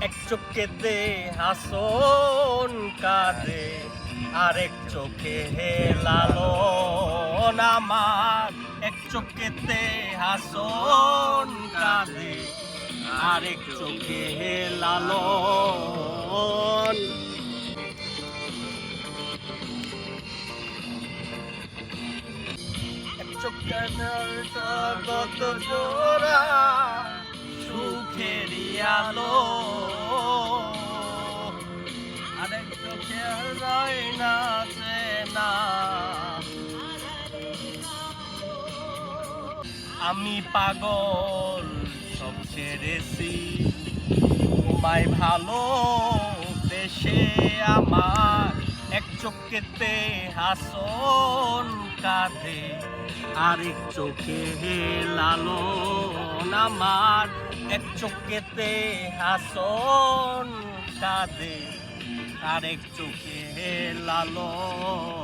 এক চোখেতে হাসন কাঁদে, আরেক চোখে হে লালন আমার। এক চোখেতে হাসন কাঁদে, আরেক চোখে হে লালন। এক চোখে কত জোড়া সুখেরই আলো, আরেক চোখে রয় না চেনা। আমি পাগল সব ছেড়েছি, তোমায় ভালো বেশে আমার। এক চোখেতে হাসন কাঁদে, আরেক চোখে হে লালন আমার। এক চোখেতে হাসন কাঁদে, আরেক চোখে হে লালন।